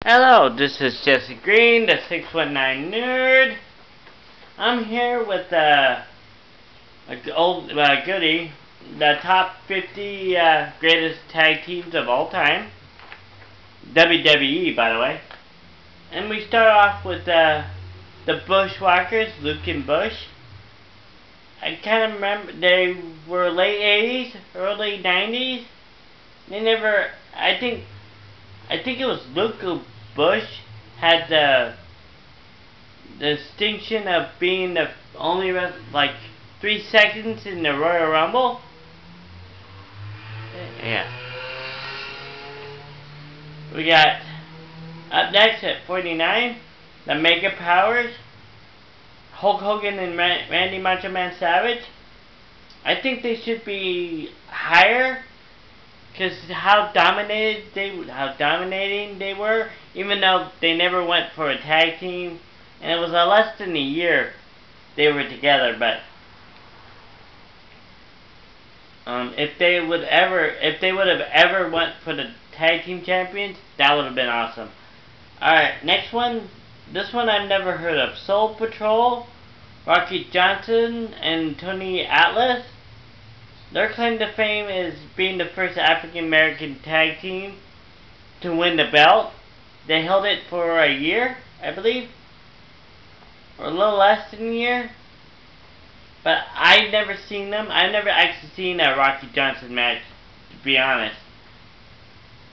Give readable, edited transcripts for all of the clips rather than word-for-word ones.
Hello, this is Jesse Green, the 619 Nerd. I'm here with a old goodie, the top 50 greatest tag teams of all time. WWE, by the way. And we start off with the Bushwhackers, Luke and Bush. I kind of remember they were late 80s, early 90s. They never, I think it was Luke Bush had the distinction of being the only like 3 seconds in the Royal Rumble. Yeah. We got up next at 49, the Mega Powers, Hulk Hogan and Randy Macho Man Savage. I think they should be higher. Because how dominating they were, even though they never went for a tag team, and it was less than a year they were together. But if they would have ever went for the tag team champions, that would have been awesome. All right, next one. This one I've never heard of. Soul Patrol, Rocky Johnson and Tony Atlas. Their claim to fame is being the first African American tag team to win the belt. They held it for a year, I believe, or a little less than a year. But I've never seen them. I've never actually seen a Rocky Johnson match, to be honest.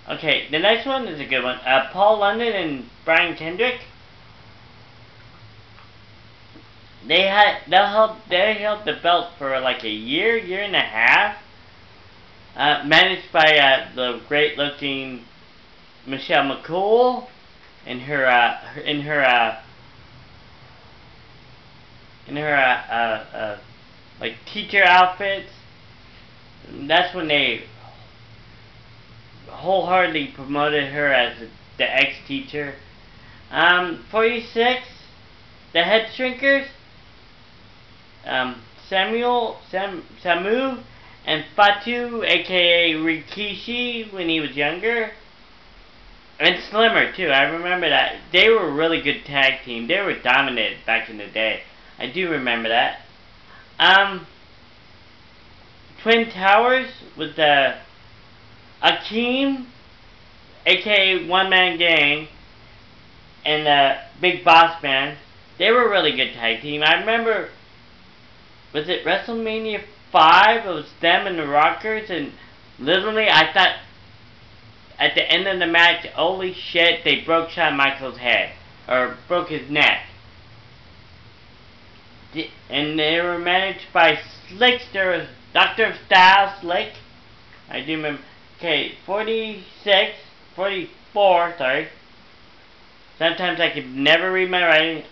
Okay, the next one is a good one. Paul London and Brian Kendrick. They held the belt for like a year and a half. Managed by the great-looking Michelle McCool in her like teacher outfits. That's when they wholeheartedly promoted her as the ex-teacher. 46, the Head Shrinkers. Samu and Fatu, aka Rikishi, when he was younger. And Slimmer, too. I remember that. They were a really good tag team. They were dominant back in the day. I do remember that. Twin Towers with the Akeem, aka One Man Gang, and the Big Boss Man. They were a really good tag team. I remember, was it WrestleMania 5? It was them and the Rockers, and literally I thought at the end of the match, holy shit, they broke Shawn Michaels' head, or broke his neck. And they were managed by Slickster, Dr. Style Slick. I do remember. Okay, 44, sorry. Sometimes I could never read my writing.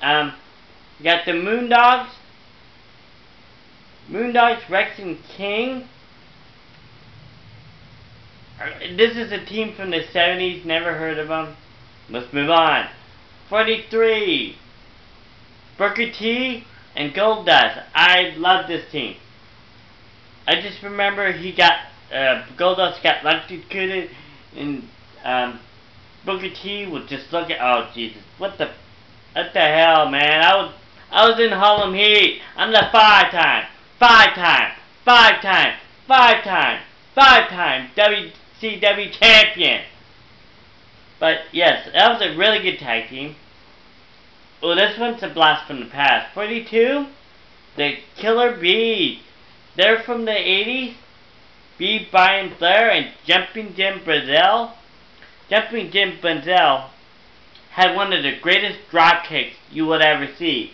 You got the Moondogs, Rex and King. This is a team from the 70s, never heard of them. Let's move on. 43, Booker T and Goldust. I love this team. I just remember Goldust got electrocuted, and Booker T would just look at, oh Jesus, what the hell, man? I was in Harlem Heat. I'm the five-time WCW champion. But yes, that was a really good tag team. Oh, this one's a blast from the past. 42, the Killer Bees. They're from the 80s. B. Brian Blair and Jumping Jim Brunzell. Jumping Jim Brunzell had one of the greatest drop kicks you would ever see.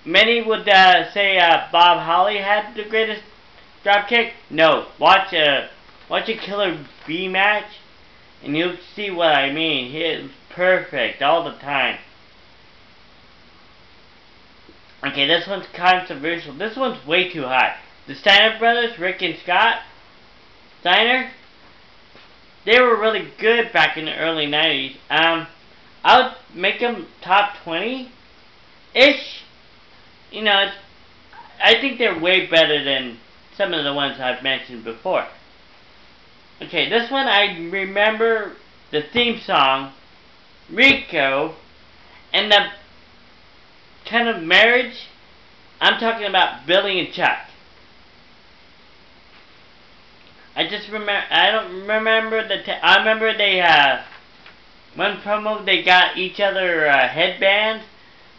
Many would say Bob Holly had the greatest drop kick. No, watch a Killer Bee match, and you'll see what I mean. He was perfect all the time. Okay, this one's controversial. This one's way too high. The Steiner brothers, Rick and Scott Steiner, they were really good back in the early 90s. I would make them top 20-ish. You know, I think they're way better than some of the ones I've mentioned before. Okay, this one I remember the theme song, Rico, and the kind of marriage. I'm talking about Billy and Chuck. I don't remember I remember they one promo they got each other headbands.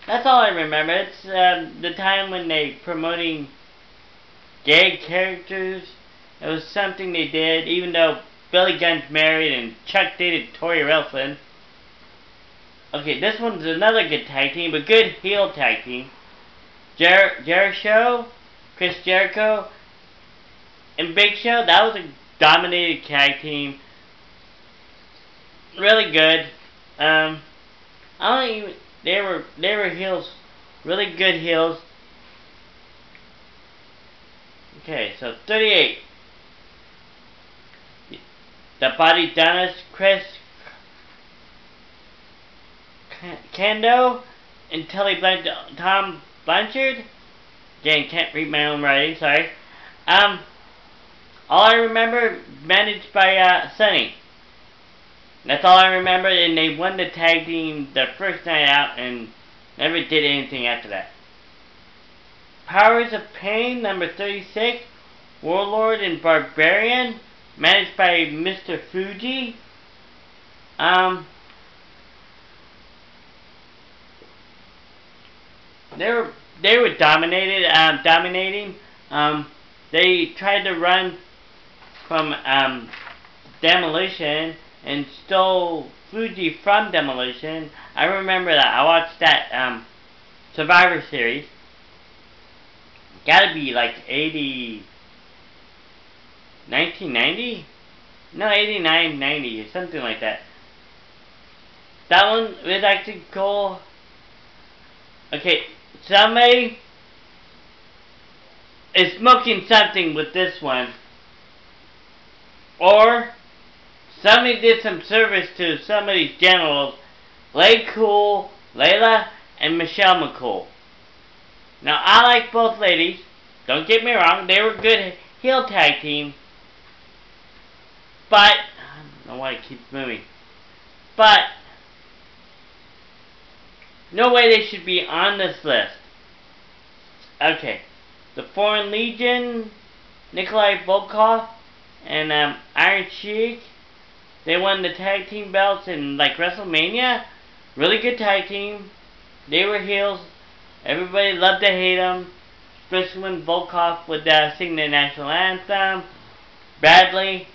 That's all I remember. It's the time when they promoting gay characters. It was something they did, even though Billy Gunn's married and Chuck dated Tori Wilson. Okay, this one's another good tag team, but good heel tag team. Jericho, Chris Jericho, and Big Show. That was a dominated tag team. Really good. I don't even. They were heels, really good heels. Okay, so 38. The Body Dennis, Chris Kendo, and Tom Blanchard. Again, can't read my own writing, sorry. All I remember, managed by Sonny. That's all I remember, and they won the tag team the first night out and never did anything after that. Powers of Pain, number 36, Warlord and Barbarian, managed by Mr. Fuji. They were dominating. They tried to run from Demolition and stole Fuji from Demolition. I remember that. I watched that Survivor Series. Gotta be like 1990? No, 89, 90 or something like that. That one was actually cool. Okay, somebody is smoking something with this one. Or somebody did some service to somebody's genitals. Layla, and Michelle McCool. Now, I like both ladies. Don't get me wrong. They were good heel tag team. But, I don't know why it keeps moving. But, no way they should be on this list. Okay. The Foreign Legion, Nikolai Volkov, and Iron Sheik. They won the tag team belts in like WrestleMania. Really good tag team. They were heels. Everybody loved to hate them. Especially when Volkov would sing the national anthem. Badly.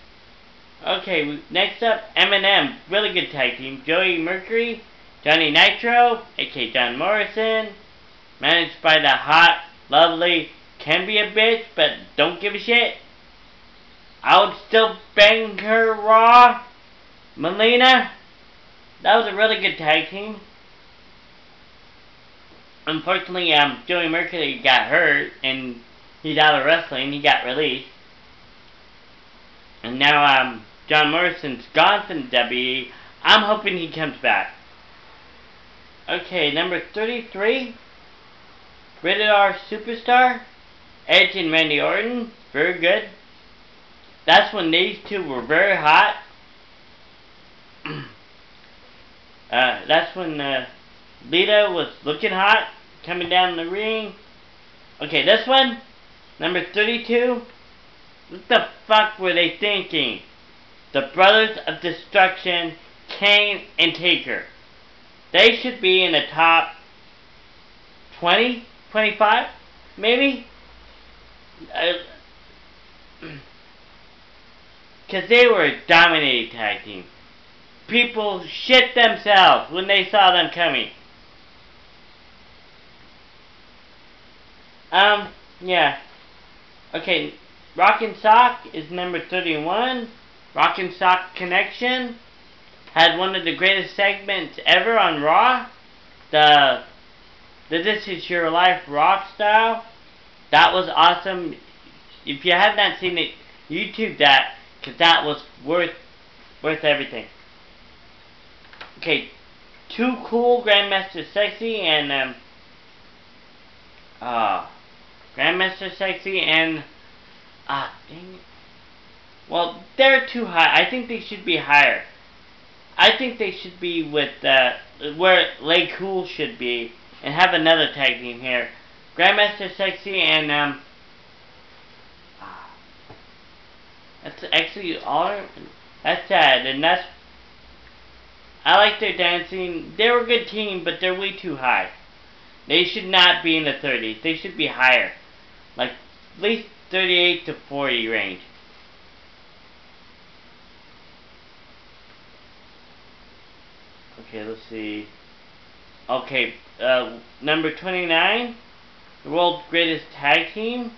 Okay, next up, Eminem. Really good tag team. Joey Mercury, Johnny Nitro, aka John Morrison. Managed by the hot, lovely, can be a bitch, but don't give a shit. I would still bang her raw. Melina. That was a really good tag team. Unfortunately, Joey Mercury got hurt and he's out of wrestling. He got released. And now John Morrison's gone from the WWE. I'm hoping he comes back. Okay, number 33. Rated R Superstar. Edge and Randy Orton. Very good. That's when these two were very hot. That's when Lita was looking hot, coming down the ring. Okay, this one, number 32. What the fuck were they thinking? The Brothers of Destruction, Kane and Taker. They should be in the top 20, 25, maybe? Because they were a dominating tag team. People shit themselves when they saw them coming. Yeah. Okay, Rockin' Sock is number 31. Rockin' Sock Connection had one of the greatest segments ever on Raw. The This Is Your Life Rock style. That was awesome. If you have not seen it, YouTube that, because that was worth everything. Okay, Too Cool, Grandmaster Sexy, and Grandmaster Sexy and dang it. Well, they're too high. I think they should be higher. I think they should be with where Lay Cool should be, and have another tag team here. Grandmaster Sexy and that's actually all. That's sad, and that's. I like their dancing. They're a good team, but they're way too high. They should not be in the 30s. They should be higher, like at least 38 to 40 range. Okay, let's see. Okay, number 29, the world's greatest tag team,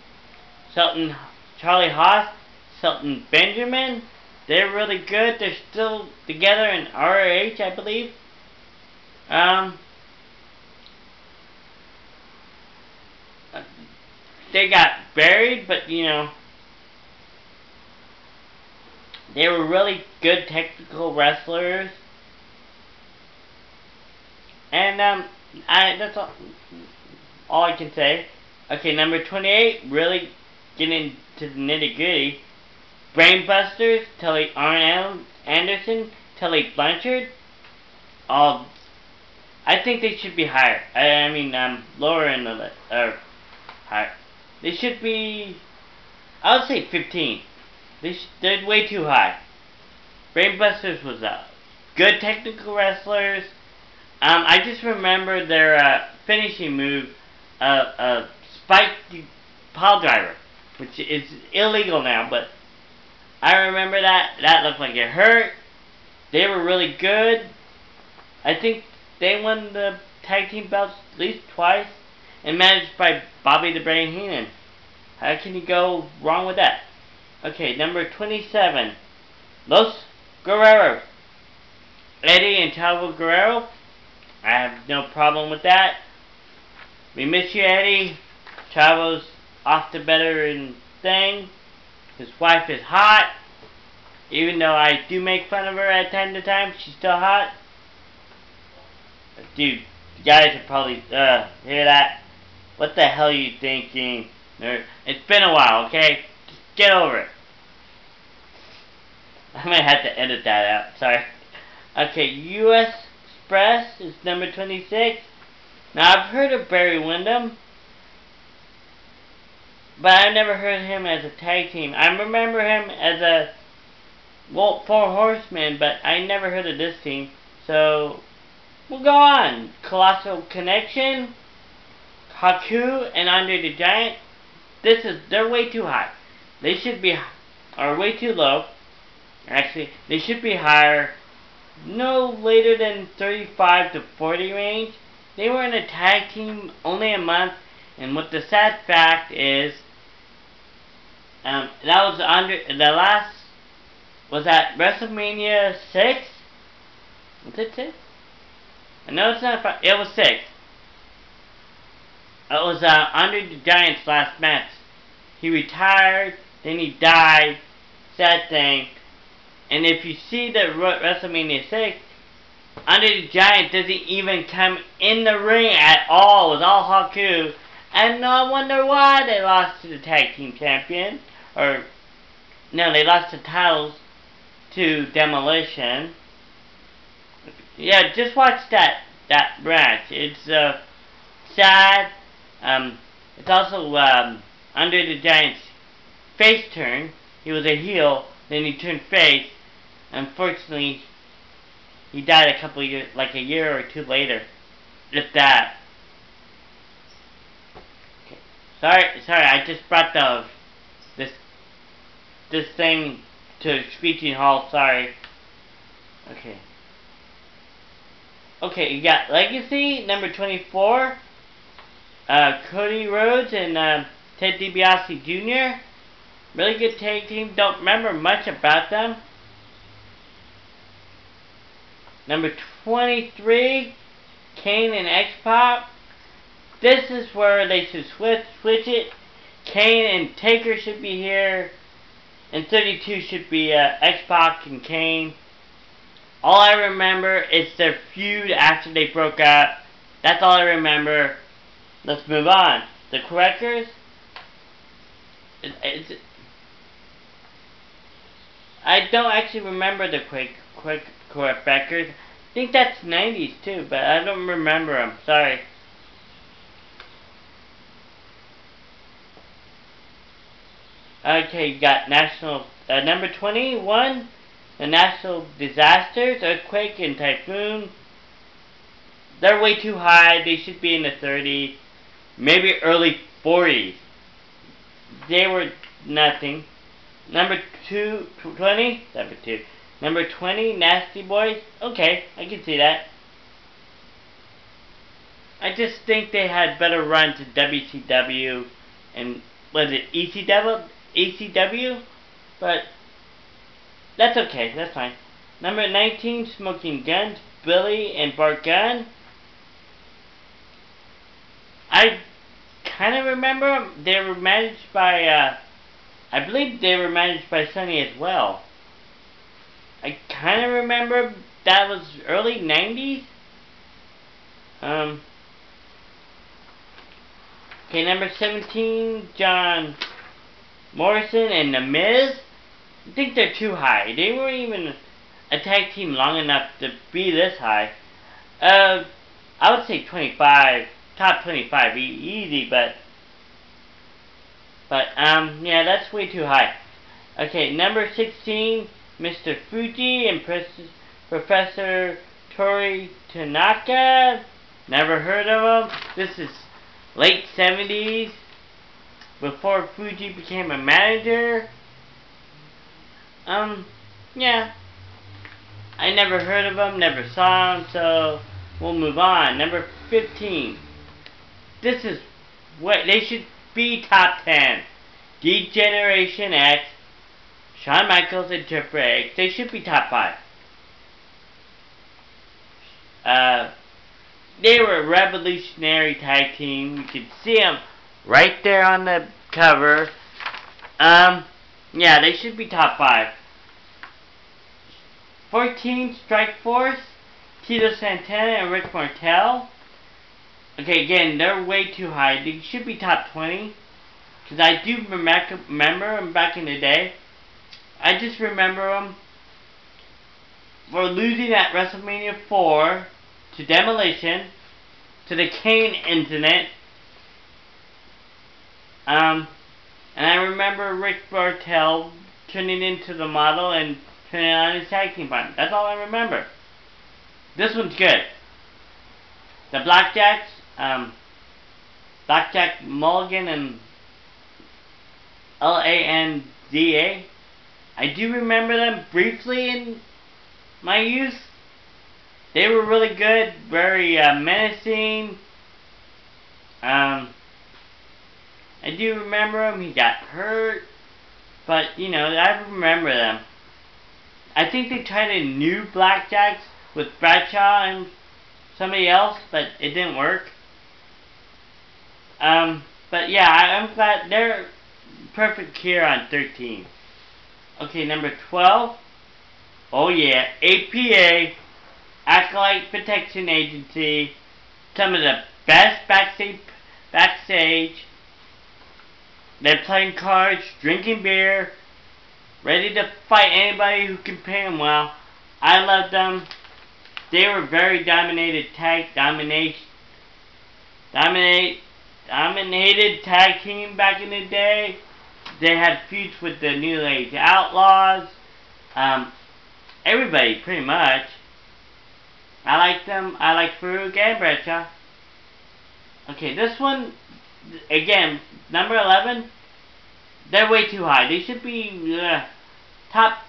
Charlie Haas, Shelton Benjamin. They're really good. They're still together in ROH, I believe. They got buried, but you know, they were really good technical wrestlers. And that's all I can say. Okay, number 28, really getting to the nitty gritty. Brainbusters, Arn Anderson, Tully Blanchard. All, I think they should be higher. I mean, lower in the list, or higher. They should be, I would say 15. They're way too high. Brainbusters was good technical wrestlers. I just remember their finishing move, spike pile driver, which is illegal now, but I remember that. That looked like it hurt. They were really good. I think they won the tag team belts at least twice, and managed by Bobby the Brain Heenan. How can you go wrong with that? Okay, number 27, Los Guerreros, Eddie and Chavo Guerrero. I have no problem with that. We miss you, Eddie. Chavo's off to better thing. His wife is hot. Even though I do make fun of her at time to time, she's still hot. Dude, you guys are probably, hear that? What the hell are you thinking? It's been a while, okay? Just get over it. I might have to edit that out, sorry. Okay, U.S. Express is number 26. Now, I've heard of Barry Windham, but I've never heard him as a tag team. I remember him as a Four Horsemen, but I never heard of this team. So, we'll go on. Colossal Connection, Haku, and Andre the Giant. They're way too high. They should be, or way too low. Actually, they should be higher. No later than 35 to 40 range. They were in a tag team only a month, and what the sad fact is, that was was at WrestleMania 6? Was it 6? No, it's not 5. It was 6. It was Andre the Giant's last match. He retired, then he died. Sad thing. And if you see the WrestleMania 6, Andre the Giant doesn't even come in the ring at all. It was all Haku. And no wonder why they lost to the tag team champion. Or, no, they lost the titles to Demolition. Yeah, just watch that match. It's sad. It's also Andre the Giant's face turn. He was a heel, then he turned face. Unfortunately, he died a couple years, like a year or two later, if that. Okay. Sorry, I just brought this thing to a screeching halt. Sorry. Okay, you got Legacy, number 24. Cody Rhodes and Ted DiBiase Jr. Really good tag team. Don't remember much about them. Number 23, Kane and X-Pac. This is where they should switch it. Kane and Taker should be here. And 32 should be X-Pac and Kane. All I remember is their feud after they broke up. That's all I remember. Let's move on. The Quakers. I don't actually remember the correct record. I think that's 90s too, but I don't remember them. Sorry. Okay, you got national number 21. The natural disasters, earthquake and typhoon. They're way too high. They should be in the 30s, maybe early 40s. They were nothing. Number 20. Number 20, Nasty Boys. Okay, I can see that. I just think they had better runs in WCW and was it ECW? But that's okay, that's fine. Number 19, Smoking Guns, Billy and Bart Gunn. I kind of remember them. They were managed by, I believe they were managed by Sonny as well. I kind of remember that was early 90s. Okay, number 17, John Morrison and The Miz. I think they're too high. They weren't even a tag team long enough to be this high. I would say 25, top 25, easy, but yeah, that's way too high. Okay, number 16, Mr. Fuji and Professor Tori Tanaka. Never heard of him. This is late 70s, before Fuji became a manager. Yeah. I never heard of him, never saw him, so we'll move on. Number 15. This is what they should be top 10. D-Generation X, Shawn Michaels and Triple H. They should be top 5. They were a revolutionary tag team. You can see them right there on the cover. Yeah, they should be top 5. 14, Strike Force, Tito Santana and Rick Martel. Okay, again, they're way too high. They should be top 20. Because I do remember them back in the day. I just remember them for losing at WrestleMania 4 to Demolition, to the Kane incident. And I remember Rick Martel turning into the model and turning on his tag team partner. That's all I remember. This one's good. The Blackjacks, Blackjack Mulligan and Landa. I do remember them briefly in my youth. They were really good, very menacing. I do remember him. He got hurt, but you know, I remember them. I think they tried a new Blackjacks with Bradshaw and somebody else, but it didn't work. But yeah, I'm glad they're perfect here on 13. Okay, number 12. Oh yeah, APA, Acolyte Protection Agency. Some of the best backstage. They're playing cards, drinking beer, ready to fight anybody who can pay them well. I loved them. They were very dominated tag team back in the day. They had feuds with the New Age Outlaws. Everybody, pretty much. I like them. I like Farouk and Bradshaw. Okay, this one, again, number 11. They're way too high. They should be top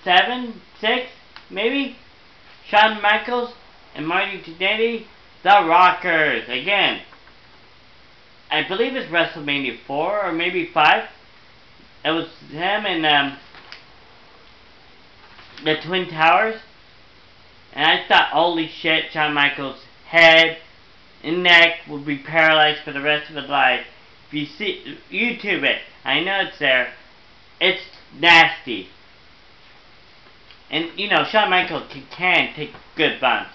7, 6, maybe. Shawn Michaels and Marty Jannetty, the Rockers. Again, I believe it's WrestleMania 4 or maybe 5. It was him and the Twin Towers. And I thought, holy shit, Shawn Michaels' head and neck would be paralyzed for the rest of his life. If you see, YouTube it. I know it's there. It's nasty. And, you know, Shawn Michaels can take good bumps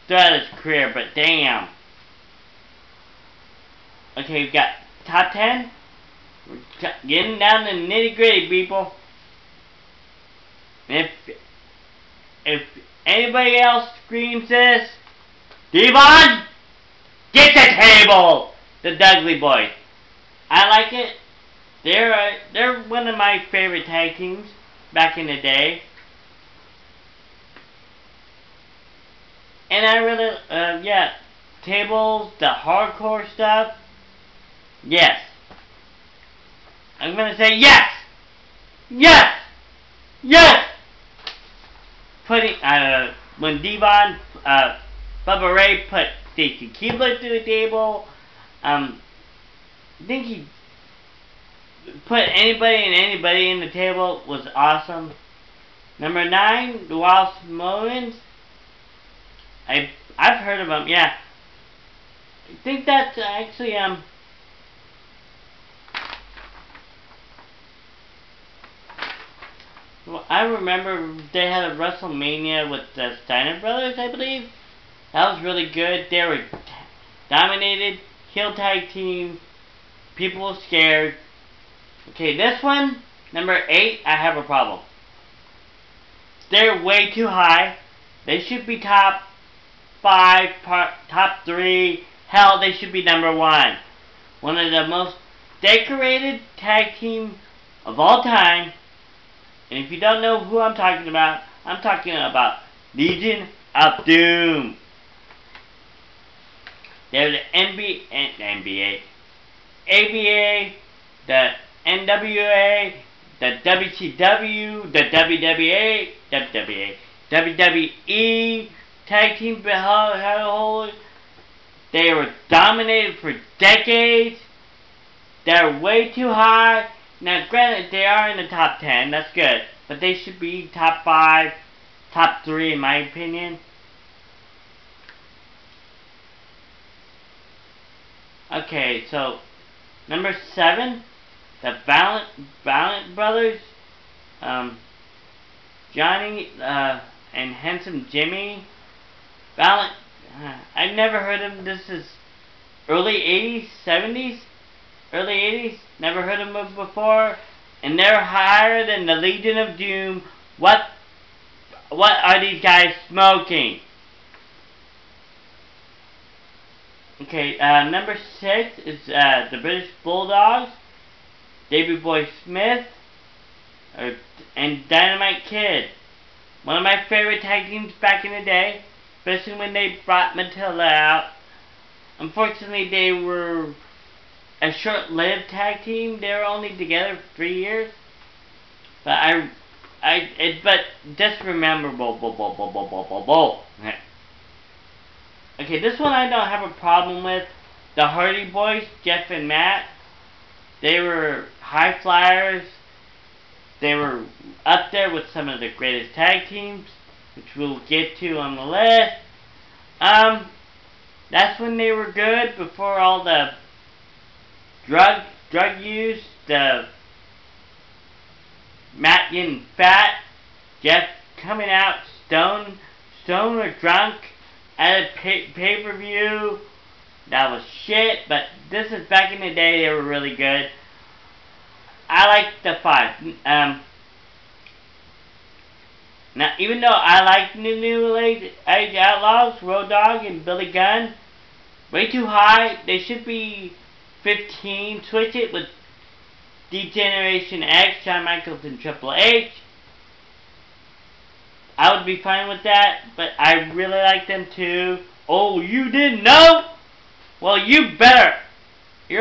throughout his career, but damn. Okay, we've got top 10. We're getting down to the nitty gritty, people. If if anybody else screams this, Devon, get the table! The Dudley Boys. I like it. They're one of my favorite tag teams back in the day. And I really, yeah, tables, the hardcore stuff, yes. I'm gonna say yes! Yes! Yes! Putting, when Devon, Bubba Ray put Stacy Keibler through the table, I think he put anybody and anybody in the table was awesome. Number 9, the Wild Samoans. I've heard of them, yeah. I think that's actually, well, I remember they had a WrestleMania with the Steiner Brothers, I believe. That was really good. They were dominated, heel tag team. People were scared. Okay, this one, number 8, I have a problem. They're way too high. They should be top 5, top 3. Hell, they should be number 1. One of the most decorated tag team of all time. And if you don't know who I'm talking about Legion of Doom. They're the NBA, ABA, the NWA, the WCW, the WWE tag team. They were dominated for decades. They're way too high. Now, granted, they are in the top 10. That's good. But they should be top 5, top 3 in my opinion. Okay, so number 7, the Valiant Brothers, Johnny and Handsome Jimmy. Valiant, I've never heard of them. This is early 80s, 70s, early 80s. Never heard of them before, and they're higher than the Legion of Doom. What are these guys smoking? Okay, number 6 is the British Bulldogs, Davey Boy Smith, and Dynamite Kid. One of my favorite tag teams back in the day, especially when they brought Matilda out. Unfortunately, they were a short-lived tag team. They were only together for 3 years. But but just remember, Okay, this one I don't have a problem with. The Hardy Boys, Jeff and Matt. They were high flyers. They were up there with some of the greatest tag teams, which we'll get to on the list. That's when they were good, before all the drug use, the Matt getting fat, Jeff coming out stone or drunk at a pay-per-view. That was shit, but this is back in the day. They were really good. I like the 5. Now, even though I like the New Age Outlaws, Road Dogg and Billy Gunn, way too high. They should be 15. Switch it with D-Generation X, Shawn Michaels and Triple H. I would be fine with that, but I really like them too. Oh, you didn't know? Well, your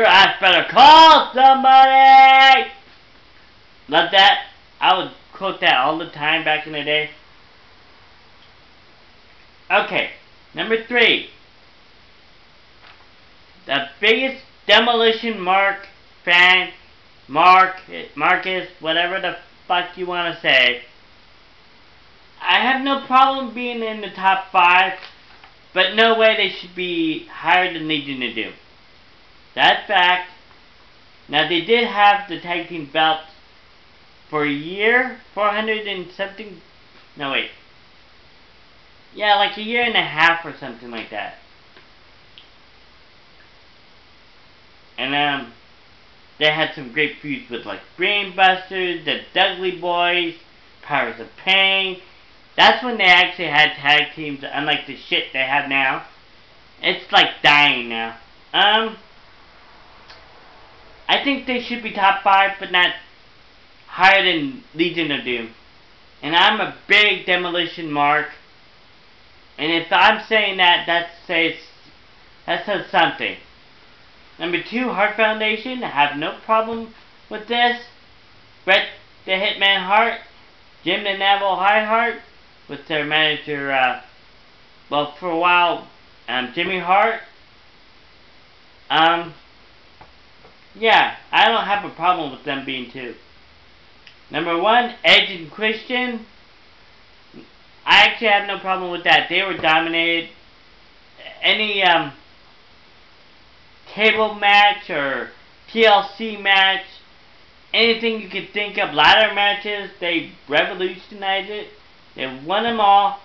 ass better call somebody! Love that. I would quote that all the time back in the day. Okay, number 3. The biggest Demolition Marcus, whatever the fuck you want to say. I have no problem being in the top 5, but no way they should be higher than Legion of Doom. That fact. Now, they did have the tag team belts for a year, 400 and something. No, wait. Yeah, like a year and a half or something like that. And they had some great feuds with like Brainbusters, the Dudley Boys, Powers of Pain, That's when they actually had tag teams, unlike the shit they have now. It's like dying now. I think they should be top 5, but not higher than Legion of Doom. And I'm a big Demolition mark. And if I'm saying that, that says something. Number 2, Hart Foundation. I have no problem with this. Bret the Hitman Hart, Jim the Neville Hart, with their manager, well, for a while, Jimmy Hart. Yeah, I don't have a problem with them being 2. Number 1, Edge and Christian. I actually have no problem with that. They were dominated. Any table match or TLC match, anything you could think of, ladder matches, they revolutionized it. They won them all.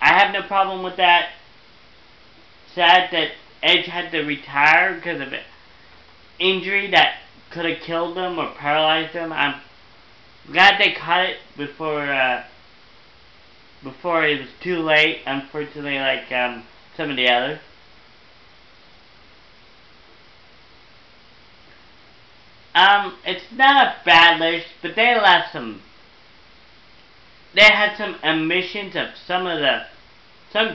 I have no problem with that. Sad that Edge had to retire because of an injury that could have killed him or paralyzed him. I'm glad they caught it before it was too late, unfortunately, like some of the others. It's not a bad list, but they had some omissions of some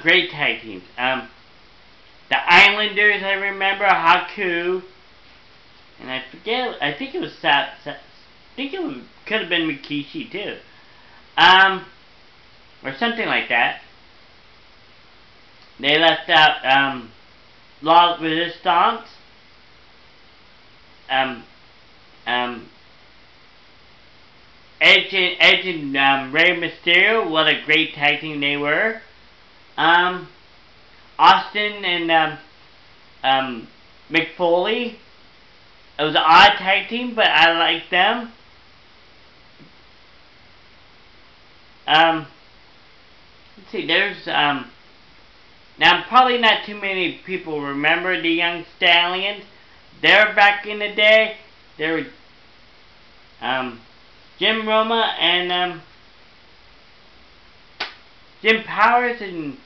great tag teams. The Islanders, I remember, Haku, and I forget, I think it was could have been Rikishi too. Or something like that. They left out, La Resistance, Edge and Rey Mysterio, what a great tag team they were. Austin and Mick Foley. It was an odd tag team, but I liked them. Let's see, there's now probably not too many people remember the Young Stallions. They're back in the day. They were Jim Roma and Jim Powers and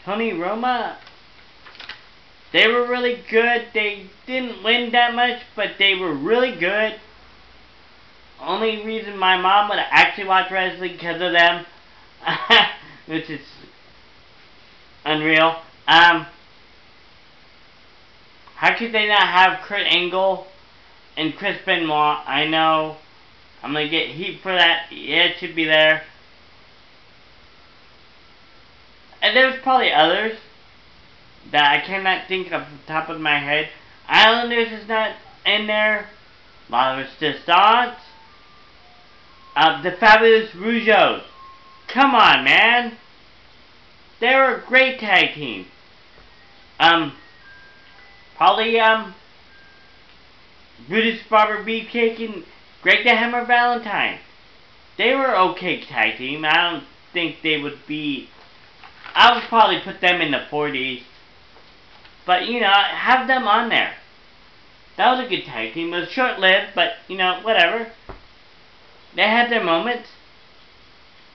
Tony Roma. They were really good. They didn't win that much, but they were really good. Only reason my mom would actually watch wrestling because of them, which is unreal. How could they not have Kurt Angle and Chris Benoit? I know I'm gonna get heat for that. Yeah, it should be there. And there's probably others that I cannot think of the top of my head. Islanders is not in there. La Resistance. The Fabulous Rougeaus. Come on, man. They were a great tag team. Probably, Brutus Barber Beefcake and Greg the Hammer Valentine. They were okay tag team. I don't think they would be... I would probably put them in the 40s. But, you know, have them on there. That was a good tag team. It was short-lived, but, you know, whatever. They had their moments.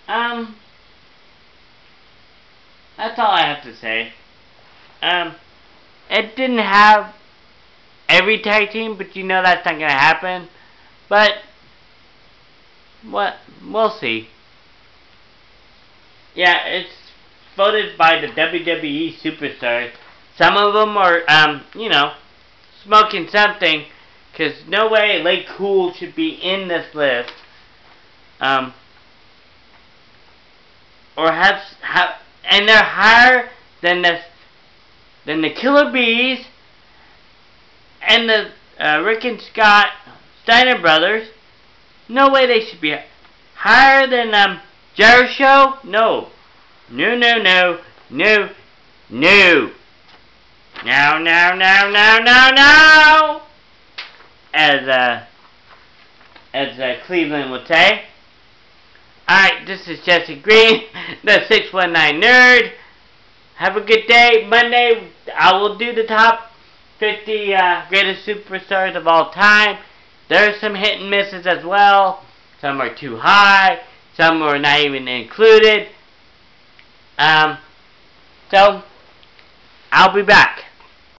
That's all I have to say. It didn't have every tag team, but you know that's not gonna happen. But we'll see. Yeah, it's voted by the WWE superstars. Some of them are, you know, smoking something, because no way Late Cool should be in this list. Or have, and they're higher than the Killer Bees and the Rick and Scott Steiner brothers. No way they should be higher than Jericho. No, no, no, no, no, no. No, no, no, no, no, no. As Cleveland would say. Alright, this is Jesse Green, the 619 Nerd. Have a good day. Monday, I will do the top 50 greatest superstars of all time. There are some hit and misses as well. Some are too high. Some were not even included. So, I'll be back.